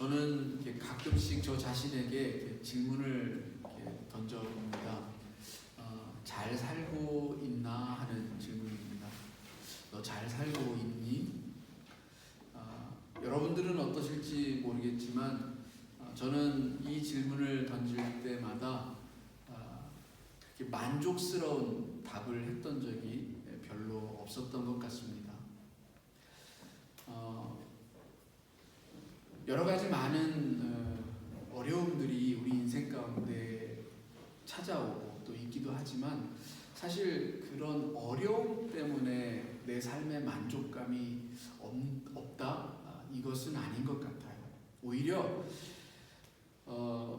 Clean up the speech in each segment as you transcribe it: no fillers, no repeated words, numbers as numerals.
저는 이렇게 가끔씩 저 자신에게 이렇게 질문을 이렇게 던져봅니다. 잘 살고 있나 하는 질문입니다. 너 잘 살고 있니? 여러분들은 어떠실지 모르겠지만 저는 이 질문을 던질 때마다 그렇게 만족스러운 답을 했던 적이 별로 없었던 것 같습니다. 여러 가지 많은 어려움들이 우리 인생 가운데 찾아오고 또 있기도 하지만 사실 그런 어려움 때문에 내 삶의 만족감이 없다? 이것은 아닌 것 같아요. 오히려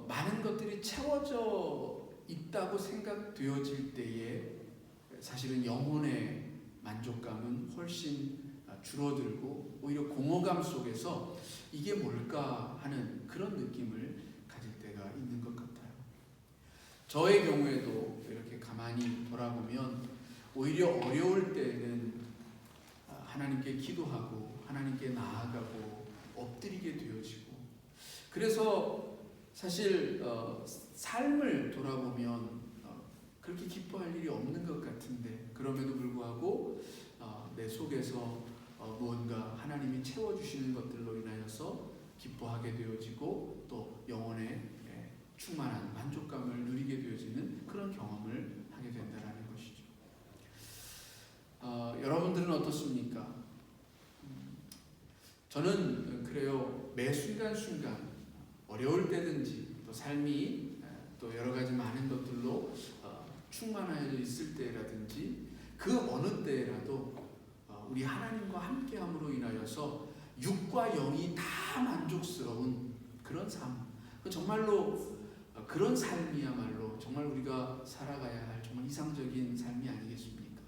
많은 것들이 채워져 있다고 생각되어질 때에 사실은 영혼의 만족감은 훨씬 줄어들고 오히려 공허감 속에서 이게 뭘까 하는 그런 느낌을 가질 때가 있는 것 같아요. 저의 경우에도 이렇게 가만히 돌아보면 오히려 어려울 때는 하나님께 기도하고 하나님께 나아가고 엎드리게 되어지고, 그래서 사실 삶을 돌아보면 그렇게 기뻐할 일이 없는 것 같은데 그럼에도 불구하고 내 속에서 무언가 하나님이 채워주시는 것들로 인하여서 기뻐하게 되어지고 또 영혼의 충만한 만족감을 누리게 되어지는 그런 경험을 하게 된다는 것이죠. 여러분들은 어떻습니까? 저는 그래요. 매 순간순간 어려울 때든지 또 삶이 또 여러 가지 많은 것들로 충만하여 있을 때라든지 그 어느 때라도 우리 하나님과 함께함으로 인하여서 육과 영이 다 만족스러운 그런 삶, 정말로 그런 삶이야말로 정말 우리가 살아가야 할 정말 이상적인 삶이 아니겠습니까?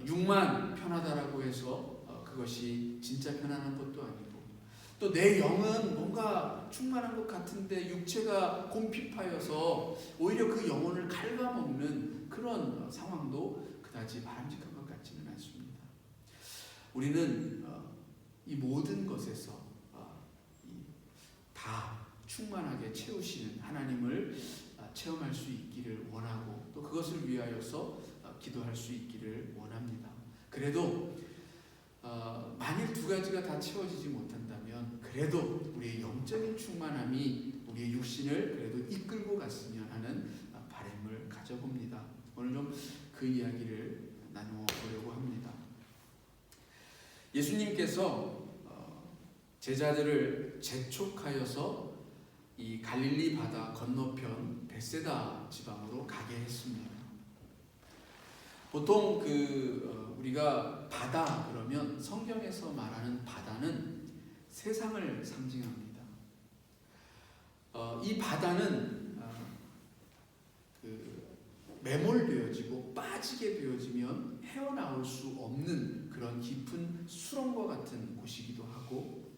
육만 편하다라고 해서 그것이 진짜 편안한 것도 아니고, 또 내 영은 뭔가 충만한 것 같은데 육체가 곰핍하여서 오히려 그 영혼을 갉아먹는 그런 상황도 그다지 바람직한 것 같지는 않습니다. 우리는 이 모든 것에서 다 충만하게 채우시는 하나님을 체험할 수 있기를 원하고 또 그것을 위하여서 기도할 수 있기를 원합니다. 그래도 만일 두 가지가 다 채워지지 못한다면 그래도 우리의 영적인 충만함이 우리의 육신을 그래도 이끌고 갔으면 하는 바람을 가져봅니다. 오늘 좀 그 이야기를 나누어 보려고 합니다. 예수님께서 제자들을 재촉하여서 이 갈릴리 바다 건너편 벳세다 지방으로 가게 했습니다. 보통 우리가 바다 그러면 성경에서 말하는 바다는 세상을 상징합니다. 이 바다는 매몰되어지고 빠지게 되어지면 헤어나올 수 없는 그런 깊은 수렁과 같은 곳이기도 하고,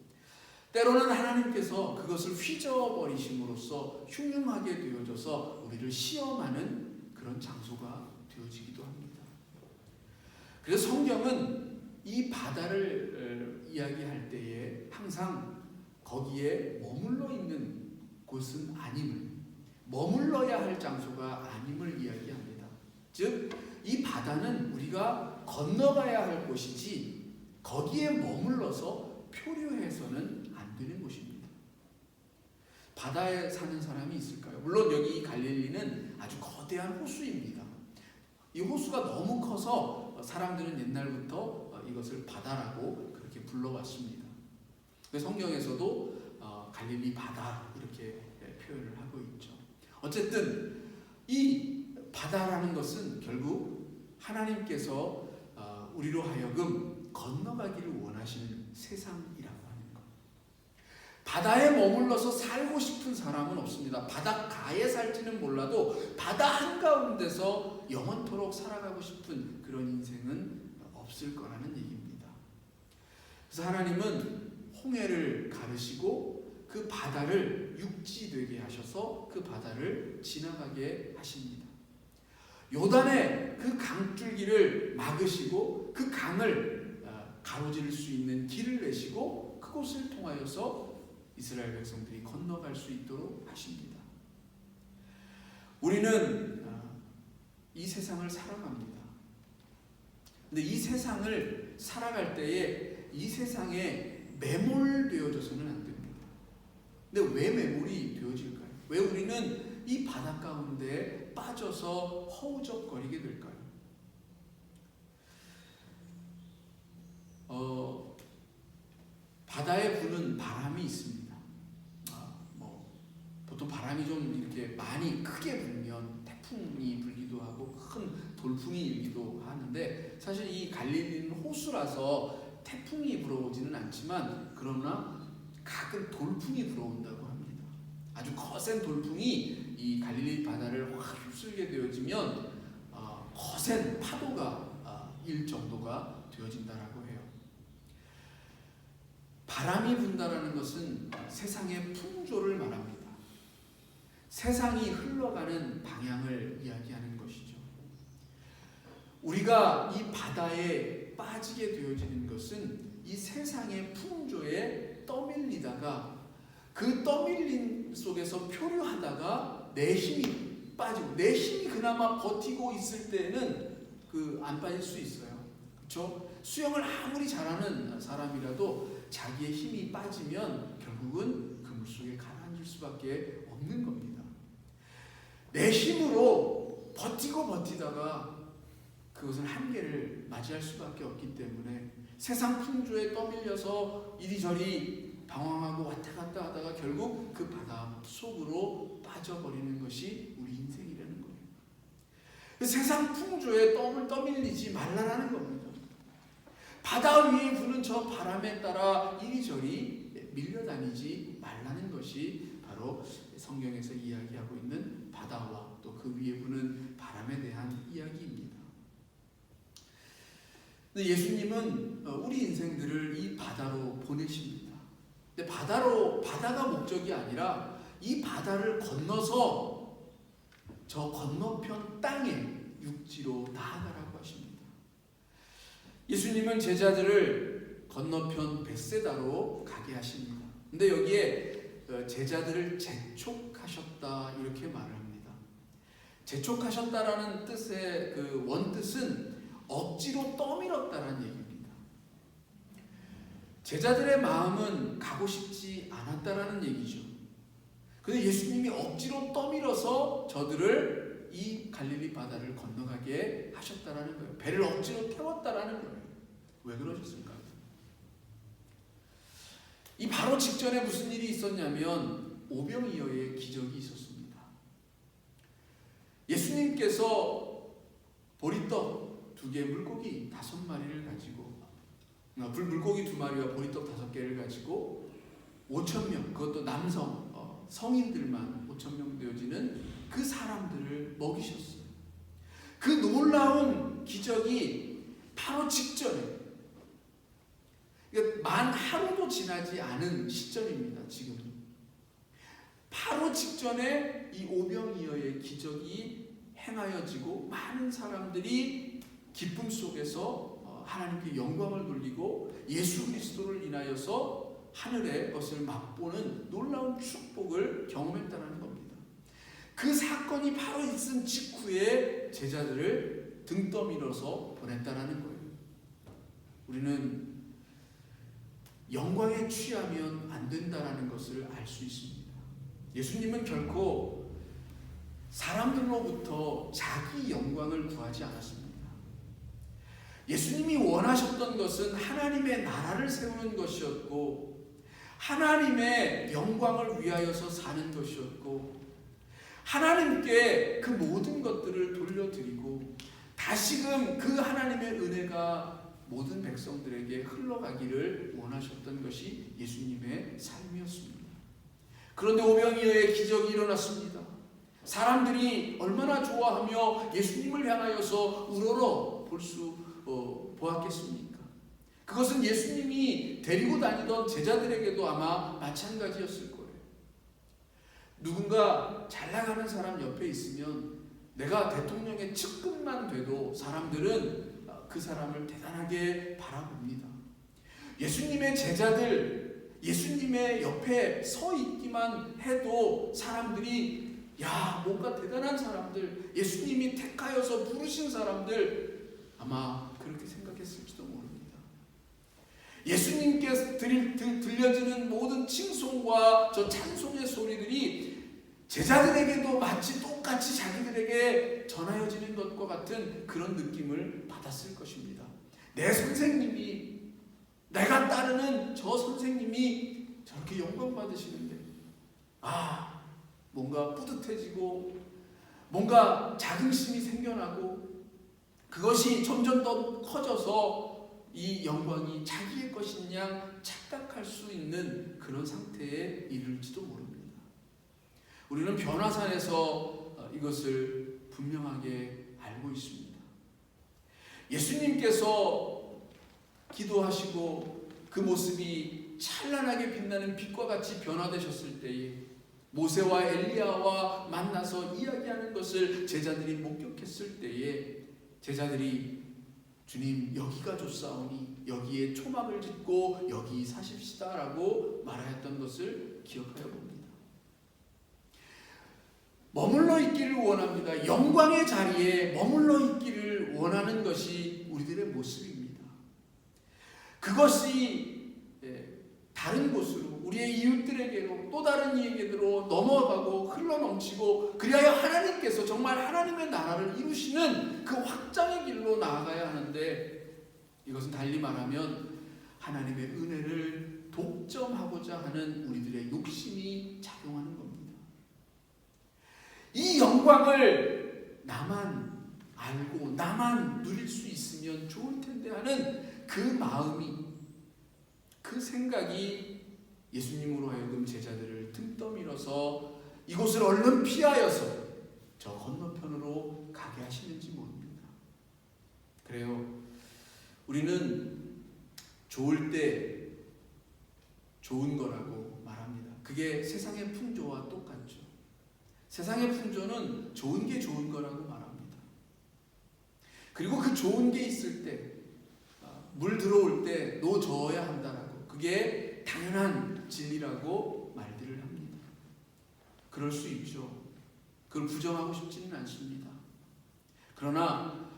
때로는 하나님께서 그것을 휘저어버리심으로써 흉흉하게 되어져서 우리를 시험하는 그런 장소가 되어지기도 합니다. 그래서 성경은 이 바다를 이야기할 때에 항상 거기에 머물러 있는 곳은 아님을, 머물러야 할 장소가 아님을 이야기합니다. 즉, 이 바다는 우리가 건너가야 할 곳이지 거기에 머물러서 표류해서는 안 되는 곳입니다. 바다에 사는 사람이 있을까요? 물론 여기 갈릴리는 아주 거대한 호수입니다. 이 호수가 너무 커서 사람들은 옛날부터 이것을 바다라고 그렇게 불러왔습니다. 성경에서도 갈릴리 바다 이렇게 표현을 하고 있죠. 어쨌든 이 바다라는 것은 결국 하나님께서 우리로 하여금 건너가기를 원하시는 세상이라고 하는 것. 바다에 머물러서 살고 싶은 사람은 없습니다. 바닷가에 살지는 몰라도 바다 한가운데서 영원토록 살아가고 싶은 그런 인생은 없을 거라는 얘기입니다. 그래서 하나님은 홍해를 가르시고 그 바다를 육지되게 하셔서 그 바다를 지나가게 하십니다. 요단의 그 강줄기를 막으시고 그 강을 가로질 수 있는 길을 내시고 그곳을 통하여서 이스라엘 백성들이 건너갈 수 있도록 하십니다. 우리는 이 세상을 살아갑니다. 근데 이 세상을 살아갈 때에 이 세상에 매몰되어져서는 안 됩니다. 근데 왜 매몰이 되어질까요? 왜 우리는 이 바다 가운데 빠져서 허우적거리게 될까요? 바다에 부는 바람이 있습니다. 보통 바람이 좀 이렇게 많이 크게 불면 태풍이 불기도 하고 큰 돌풍이 일기도 하는데, 사실 이 갈릴리는 호수라서 태풍이 불어오지는 않지만 그러나 가끔 돌풍이 불어온다고 합니다. 아주 거센 돌풍이 이 갈릴리 바다를 확 휩쓸게 되어지면 거센 파도가 일 정도가 되어진다라고 해요. 바람이 분다라는 것은 세상의 풍조를 말합니다. 세상이 흘러가는 방향을 이야기하는 것이죠. 우리가 이 바다에 빠지게 되어지는 것은 이 세상의 풍조에 떠밀리다가 그 떠밀림 속에서 표류하다가 내 힘이 빠지고, 내 힘이 그나마 버티고 있을 때는 안 빠질 수 있어요. 그렇죠? 수영을 아무리 잘하는 사람이라도 자기의 힘이 빠지면 결국은 그 물속에 가라앉을 수밖에 없는 겁니다. 내 힘으로 버티다가 그것은 한계를 맞이할 수밖에 없기 때문에 세상 풍조에 떠밀려서 이리저리 방황하고 왔다 갔다 하다가 결국 그 바다 속으로 빠져버리는 것이 우리 인생이라는 거예요. 세상 풍조에 떠밀리지 말라라는 겁니다. 바다 위에 부는 저 바람에 따라 이리저리 밀려다니지 말라는 것이 바로 성경에서 이야기하고 있는 바다와 또 그 위에 부는 바람에 대한 이야기입니다. 근데 예수님은 우리 인생들을 이 바다로 보내십니다. 근데 바다가 목적이 아니라 이 바다를 건너서 저 건너편 땅에 육지로 나아가라고 하십니다. 예수님은 제자들을 건너편 벳세다로 가게 하십니다. 근데 여기에 제자들을 재촉하셨다 이렇게 말을 합니다. 재촉하셨다라는 뜻의 그 원뜻은 억지로 떠밀었다라는 얘기입니다. 제자들의 마음은 가고 싶지 않았다라는 얘기죠. 그런데 예수님이 억지로 떠밀어서 저들을 이 갈릴리 바다를 건너가게 하셨다라는 거예요. 배를 억지로 태웠다라는 거예요. 왜 그러셨을까요? 이 바로 직전에 무슨 일이 있었냐면 오병이어의 기적이 있었습니다. 예수님께서 보리떡 2개, 물고기 5마리를 가지고, 물고기 2마리와 보리떡 5개를 가지고 5,000명, 그것도 남성 성인들만 5,000명 되어지는 그 사람들을 먹이셨어요. 그 놀라운 기적이 바로 직전에, 그러니까 만 하루도 지나지 않은 시점입니다. 지금 바로 직전에 이 오병이어의 기적이 행하여지고 많은 사람들이 기쁨 속에서 하나님께 영광을 돌리고 예수 그리스도를 인하여서 하늘의 것을 맛보는 놀라운 축복을 경험했다는 겁니다. 그 사건이 바로 있은 직후에 제자들을 등 떠밀어서 보냈다는 거예요. 우리는 영광에 취하면 안 된다는 것을 알 수 있습니다. 예수님은 결코 사람들로부터 자기 영광을 구하지 않았습니다. 예수님이 원하셨던 것은 하나님의 나라를 세우는 것이었고 하나님의 영광을 위하여서 사는 것이었고 하나님께 그 모든 것들을 돌려드리고 다시금 그 하나님의 은혜가 모든 백성들에게 흘러가기를 원하셨던 것이 예수님의 삶이었습니다. 그런데 오병이어의 기적이 일어났습니다. 사람들이 얼마나 좋아하며 예수님을 향하여서 우러러 보았겠습니까? 그것은 예수님이 데리고 다니던 제자들에게도 아마 마찬가지였을 거예요. 누군가 잘 나가는 사람 옆에 있으면 내가 대통령의 측근만 돼도 사람들은 그 사람을 대단하게 바라봅니다. 예수님의 제자들, 예수님의 옆에 서 있기만 해도 사람들이 야, 뭔가 대단한 사람들, 예수님이 택하여서 부르신 사람들, 아마 그렇게 생각했을지도 모릅니다. 예수님께 들려지는 모든 칭송과 저 찬송의 소리들이 제자들에게도 마치 똑같이 자기들에게 전하여지는 것과 같은 그런 느낌을 받았을 것입니다. 내 선생님이, 내가 따르는 저 선생님이 저렇게 영광 받으시는데, 아, 뭔가 뿌듯해지고 뭔가 자긍심이 생겨나고 그것이 점점 더 커져서 이 영광이 자기의 것인 양 착각할 수 있는 그런 상태에 이를지도 모릅니다. 우리는 변화산에서 이것을 분명하게 알고 있습니다. 예수님께서 기도하시고 그 모습이 찬란하게 빛나는 빛과 같이 변화되셨을 때에 모세와 엘리야와 만나서 이야기하는 것을 제자들이 목격했을 때에 제자들이 주님, 여기가 좋사오니 여기에 초막을 짓고 여기 사십시다 라고 말하였던 것을 기억하여 봅니다. 머물러 있기를 원합니다. 영광의 자리에 머물러 있기를 원하는 것이 우리들의 모습입니다. 그것이 다른 곳으로, 우리의 이웃들에게로, 또 다른 이에게로 넘어가고 흘러넘치고, 그리하여 하나님께서 정말 하나님의 나라를 이루시는 그 확장의 길로 나아가야 하는데, 이것은 달리 말하면 하나님의 은혜를 독점하고자 하는 우리들의 욕심이 작용하는 겁니다. 이 영광을 나만 알고 나만 누릴 수 있으면 좋을 텐데 하는 그 마음이, 그 생각이 예수님으로 하여금 제자들을 등 떠밀어서 이곳을 얼른 피하여서 저 건너편으로 가게 하시는지 모릅니다. 그래요. 우리는 좋을 때 좋은 거라고 말합니다. 그게 세상의 풍조와 똑같죠. 세상의 풍조는 좋은 게 좋은 거라고 말합니다. 그리고 그 좋은 게 있을 때, 물 들어올 때 노 저어야 한다라고, 그게 당연한 진리라고 말들을 합니다. 그럴 수 있죠. 그걸 부정하고 싶지는 않습니다. 그러나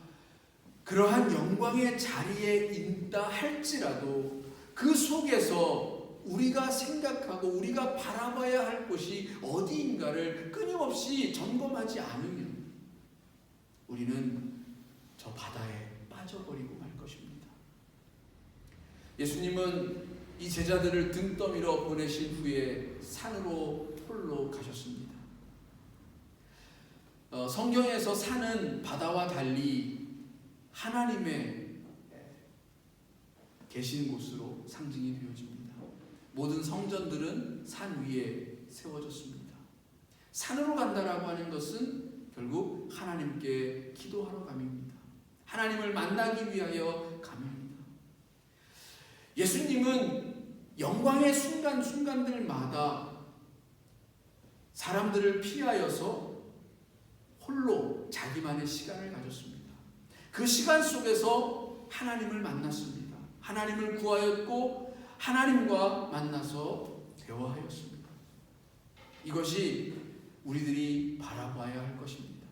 그러한 영광의 자리에 있다 할지라도 그 속에서 우리가 생각하고 우리가 바라봐야 할 곳이 어디인가를 끊임없이 점검하지 않으면 우리는 저 바다에 빠져버리고 말 것입니다. 예수님은 이 제자들을 등 떠밀어 보내신 후에 산으로 홀로 가셨습니다. 성경에서 산은 바다와 달리 하나님의 계신 곳으로 상징이 되어집니다. 모든 성전들은 산 위에 세워졌습니다. 산으로 간다라고 하는 것은 결국 하나님께 기도하러 감입니다. 하나님을 만나기 위하여 감입니다. 예수님은 영광의 순간순간들마다 사람들을 피하여서 홀로 자기만의 시간을 가졌습니다. 그 시간 속에서 하나님을 만났습니다. 하나님을 구하였고 하나님과 만나서 대화하였습니다. 이것이 우리들이 바라봐야 할 것입니다.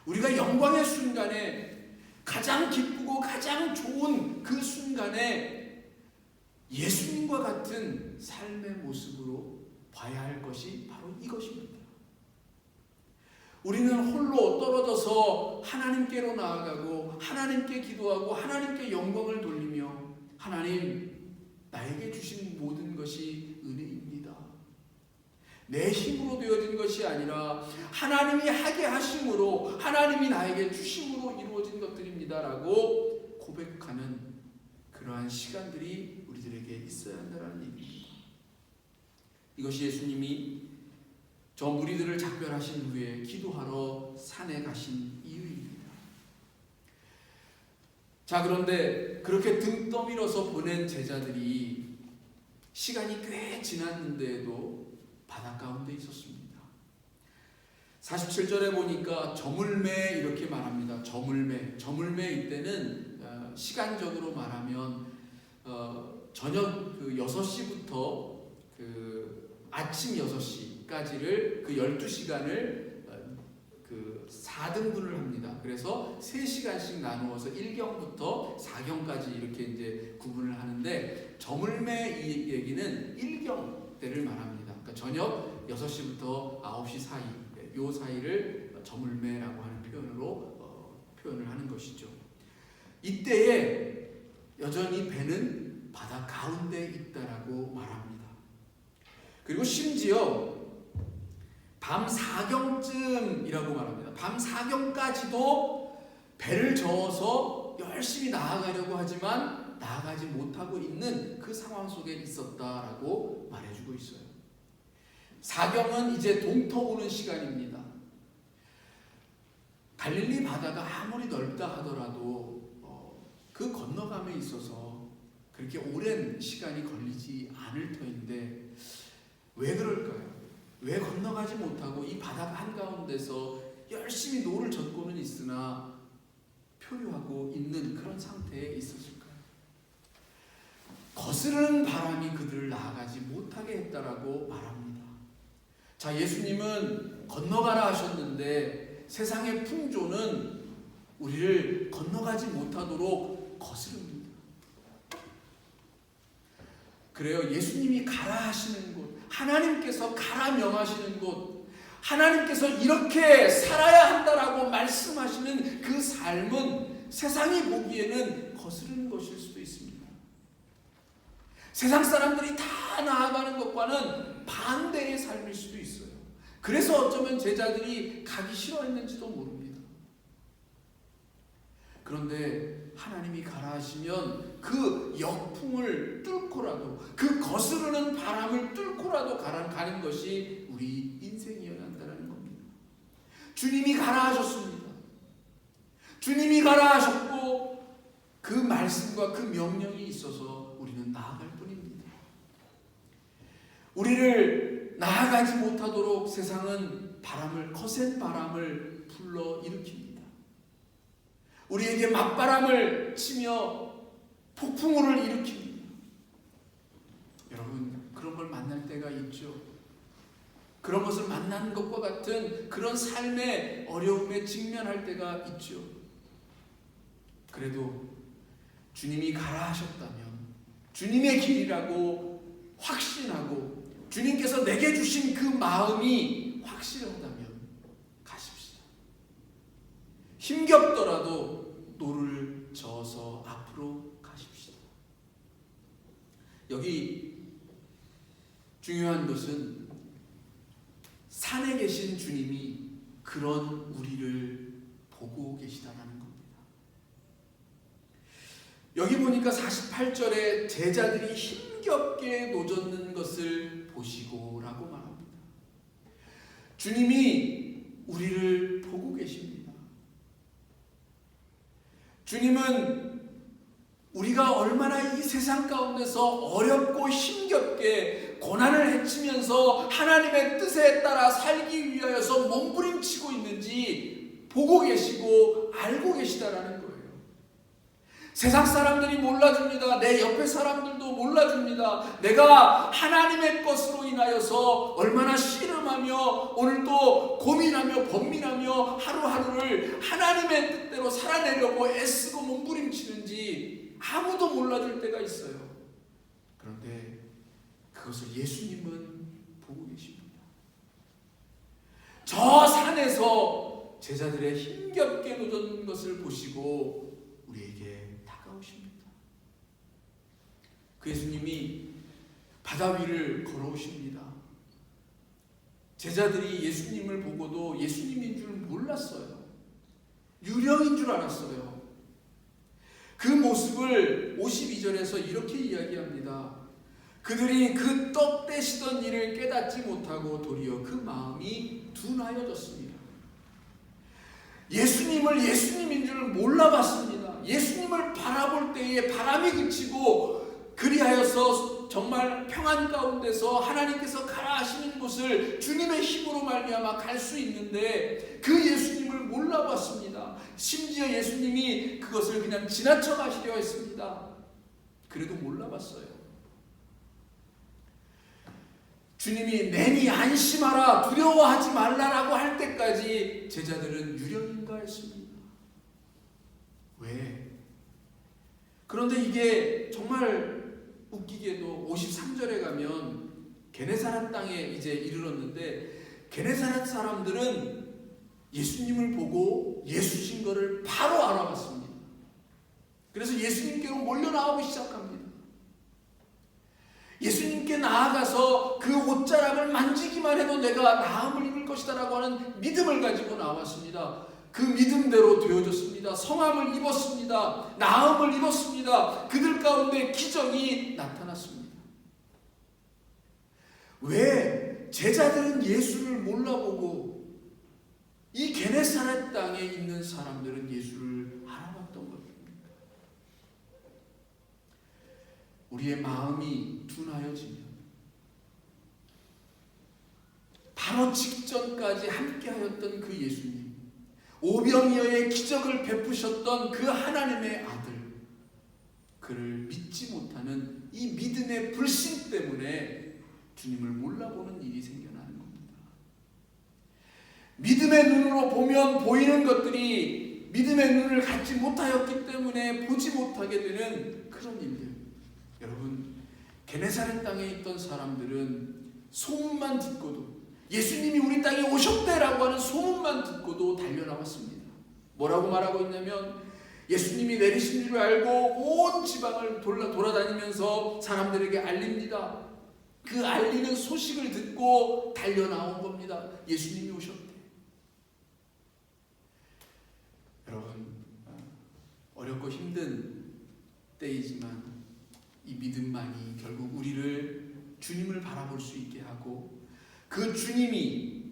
우리가 영광의 순간에 가장 기쁘고 가장 좋은 그 순간에 예수님과 같은 삶의 모습으로 봐야 할 것이 바로 이것입니다. 우리는 홀로 떨어져서 하나님께로 나아가고 하나님께 기도하고 하나님께 영광을 돌리며 하나님, 나에게 주신 모든 것이 은혜입니다. 내 힘으로 되어진 것이 아니라 하나님이 하게 하심으로, 하나님이 나에게 주심으로 이루어진 것들입니다 라고 고백하는 그러한 시간들이 우리들에게 있어야 한다는 얘기입니다. 이것이 예수님이 저 무리들을 작별하신 후에 기도하러 산에 가신 이유입니다. 자, 그런데 그렇게 등 떠밀어서 보낸 제자들이 시간이 꽤 지났는데도 바다 가운데 있었습니다. 47절에 보니까 저물매 이렇게 말합니다. 저물매 이때는 시간적으로 말하면 저녁 6시부터 그 아침 6시까지를 그 12시간을 그 4등분을 합니다. 그래서 3시간씩 나누어서 1경부터 4경까지 이렇게 이제 구분을 하는데, 저물매 이 얘기는 1경 때를 말합니다. 그러니까 저녁 6시부터 9시 사이, 요 사이를 저물매라고 하는 표현으로 표현을 하는 것이죠. 이때에 여전히 배는 바다 가운데 있다라고 말합니다. 그리고 심지어 밤 4경쯤이라고 말합니다. 밤 4경까지도 배를 저어서 열심히 나아가려고 하지만 나아가지 못하고 있는 그 상황 속에 있었다라고 말해주고 있어요. 4경은 이제 동터오는 시간입니다. 갈릴리 바다가 아무리 넓다 하더라도 그 건너감에 있어서 그렇게 오랜 시간이 걸리지 않을 터인데 왜 그럴까요? 왜 건너가지 못하고 이 바다 한가운데서 열심히 노를 젓고는 있으나 표류하고 있는 그런 상태에 있었을까요? 거스르는 바람이 그들을 나아가지 못하게 했다라고 말합니다. 자, 예수님은 건너가라 하셨는데 세상의 풍조는 우리를 건너가지 못하도록 거스릅니다. 그래요. 예수님이 가라 하시는 곳, 하나님께서 가라 명하시는 곳, 하나님께서 이렇게 살아야 한다라고 말씀하시는 그 삶은 세상이 보기에는 거스르는 것일 수도 있습니다. 세상 사람들이 다 나아가는 것과는 반대의 삶일 수도 있어요. 그래서 어쩌면 제자들이 가기 싫어했는지도 모릅니다. 그런데 하나님이 가라 하시면 그 역풍을 뚫고라도, 그 거스르는 바람을 뚫고라도 가는 것이 우리 인생이어야 한다는 겁니다. 주님이 가라 하셨습니다. 주님이 가라 하셨고 그 말씀과 그 명령이 있어서 우리는 나아갈 뿐입니다. 우리를 나아가지 못하도록 세상은 거센 바람을 불러 일으킵니다. 우리에게 맞바람을 치며 폭풍우를 일으킵니다. 여러분, 그런 걸 만날 때가 있죠. 그런 것을 만나는 것과 같은 그런 삶의 어려움에 직면할 때가 있죠. 그래도 주님이 가라 하셨다면, 주님의 길이라고 확신하고 주님께서 내게 주신 그 마음이 확실하다면 가십시다. 힘겹더라도 노를 저어서 앞으로 가십시다. 여기 중요한 것은 산에 계신 주님이 그런 우리를 보고 계시다라는 겁니다. 여기 보니까 48절에 제자들이 힘겹게 노젓는 것을 보시고 라고 말합니다. 주님이 우리를 보고 계십니다. 주님은 우리가 얼마나 이 세상 가운데서 어렵고 힘겹게 고난을 헤치면서 하나님의 뜻에 따라 살기 위하여서 몸부림치고 있는지 보고 계시고 알고 계시다라는 거예요. 세상 사람들이 몰라줍니다. 내 옆에 사람들도 몰라줍니다. 내가 하나님의 것으로 인하여서 얼마나 씨름하며 오늘도 고민하며 번민하며 하루하루를 하나님의 뜻대로 살아내려고 애쓰고 몸부림치는지 아무도 몰라줄 때가 있어요. 그런데 그것을 예수님은 보고 계십니다. 저 산에서 제자들의 힘겹게 노젓는 것을 보시고 우리에게 다가오십니다. 그 예수님이 바다 위를 걸어오십니다. 제자들이 예수님을 보고도 예수님인 줄 몰랐어요. 유령인 줄 알았어요. 그 모습을 52절에서 이렇게 이야기합니다. 그들이 그 떡 떼시던 일을 깨닫지 못하고 도리어 그 마음이 둔하여졌습니다. 예수님을 예수님인 줄 몰라봤습니다. 예수님을 바라볼 때에 바람이 그치고 그리하여서 정말 평안 가운데서 하나님께서 가라 하시는 곳을 주님의 힘으로 말미암아 갈 수 있는데 그 예수님을 몰라봤습니다. 심지어 예수님이 그것을 그냥 지나쳐 가시려 했습니다. 그래도 몰라봤어요. 주님이 내니 안심하라 두려워하지 말라라고 할 때까지 제자들은 유령인가했습니다. 왜? 그런데 이게 정말 웃기게도 53절에 가면 게네사렛 땅에 이제 이르렀는데 게네사렛 사람들은 예수님을 보고 예수신 것을 바로 알아봤습니다. 그래서 예수님께로 몰려 나오기 시작합니다. 예수님께 나아가서 그 옷자락을 만지기만 해도 내가 나음을 입을 것이다 라고 하는 믿음을 가지고 나왔습니다. 그 믿음대로 되어졌습니다. 성함을 입었습니다. 나음을 입었습니다. 그들 가운데 기적이 나타났습니다. 왜? 제자들은 예수를 몰라보고 이 게네사렛 땅에 있는 사람들은 예수를 알아봤던 것입니다. 우리의 마음이 둔하여지면 바로 직전까지 함께하였던 그 예수님, 오병이어의 기적을 베푸셨던 그 하나님의 아들, 그를 믿지 못하는 이 믿음의 불신 때문에 주님을 몰라보는 일이 생겨나는 겁니다. 믿음의 눈으로 보면 보이는 것들이 믿음의 눈을 갖지 못하였기 때문에 보지 못하게 되는 그런 일들. 여러분, 게네사렛 땅에 있던 사람들은 소문만 듣고도 예수님이 우리 땅에 오셨대라고 하는 소문만 듣고도 달려나왔습니다. 뭐라고 말하고 있냐면 예수님이 내리신 줄 알고 온 지방을 돌아다니면서 사람들에게 알립니다. 그 알리는 소식을 듣고 달려나온 겁니다. 예수님이 오셨대. 여러분, 어렵고 힘든 때이지만 이 믿음만이 결국 우리를 주님을 바라볼 수 있게 하고 그 주님이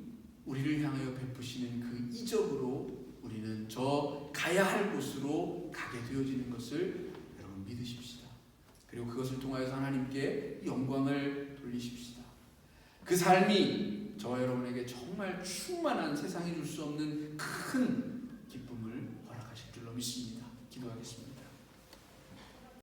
우리를 향하여 베푸시는 그 이적으로 우리는 저 가야 할 곳으로 가게 되어지는 것을 여러분 믿으십시다. 그리고 그것을 통하여서 하나님께 영광을 돌리십시다. 그 삶이 저와 여러분에게 정말 충만한 세상이 줄 수 없는 큰 기쁨을 허락하실 줄로 믿습니다. 기도하겠습니다.